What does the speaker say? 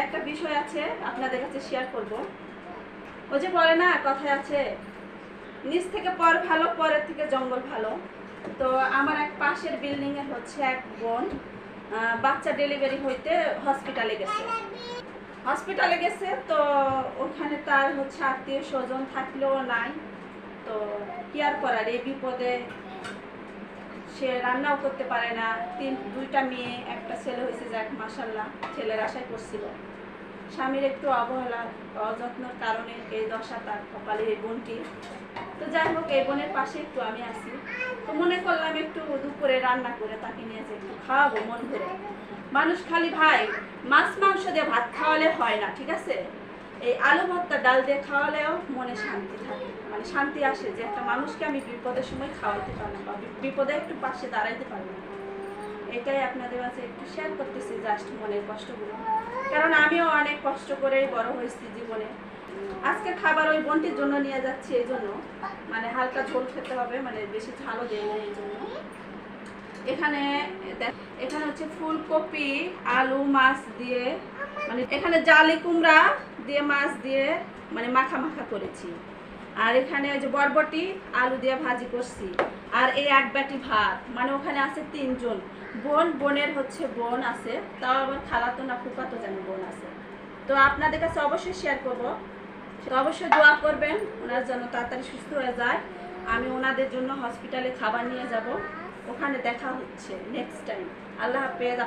একটা বিষয় আছে আপনাদের কাছে শেয়ার করব। ওই যে বলে না, কথায় আছে নিচ থেকে পর ভালো, পরের থেকে জঙ্গল ভালো। তো আমার এক পাশের বিল্ডিং এর হচ্ছে এক বোন বাচ্চা ডেলিভারি হইতে হসপিটালে গেছে। তো ওখানে তার হচ্ছে আত্মীয় স্বজন থাকলেও নাই। তো কি আর করার, এই বিপদে সে রান্নাও করতে পারে না। দুইটা মেয়ে, একটা ছেলে হয়েছে, যাক মাশাল্লাহ, ছেলের আশায় করছিল। স্বামীর একটু অবহেলা, অযত্নের কারণে এই দশা তার কপালে, এই বোনটি। তো যাই হোক, এই বোনের পাশে একটু আমি আছি। তো মনে করলাম একটু দুপুরে রান্না করে তাকে নিয়ে যে একটু খাওয়াবো মন ভরে। মানুষ খালি ভাই মাছ মাংস দিয়ে ভাত খাওয়ালে হয় না, ঠিক আছে? এই আলু ভর্তা ডাল দিয়ে খাওয়ালেও মনে শান্তি থাকে, মানে শান্তি আসে যে একটা মানুষকে আমি বিপদের সময় খাওয়াইতে পারলাম বা বিপদে একটু পাশে দাঁড়াইতে পারলাম। এটাই আপনাদের কাছে একটু শেয়ার করতেছি, জাস্ট মনের কষ্টগুলো। কারণ আমিও অনেক কষ্ট করেই বড় হয়েছি জীবনে। আজকে খাবার ওই বোনটির জন্য নিয়ে যাচ্ছি, এই জন্য মানে হালকা ঝোল খেতে হবে, মানে বেশি ঝালও দেয় না এই জন্য। এখানে এখানে হচ্ছে ফুলকপি, আলু, মাছ দিয়ে, মানে এখানে জালি কুমড়া দিয়ে মাছ দিয়ে মানে মাখা মাখা করেছি। আর এখানে ওই যে বরবটি আলু দিয়ে ভাজি করছি। আর এই এক বাটি ভাত, মানে ওখানে আছে 3 জন। বোনের হচ্ছে বোন আছে, তাও আবার খালাতো না ফুফাতো যেন বোন আছে। তো আপনাদের কাছে অবশ্যই শেয়ার করবো। তো অবশ্যই দোয়া করবেন ওনার যেন তাড়াতাড়ি সুস্থ হয়ে যায়। আমি ওনাদের জন্য হসপিটালে খাবার নিয়ে যাব। ওখানে দেখা হচ্ছে নেক্সট টাইম। আল্লাহ হাফেজ।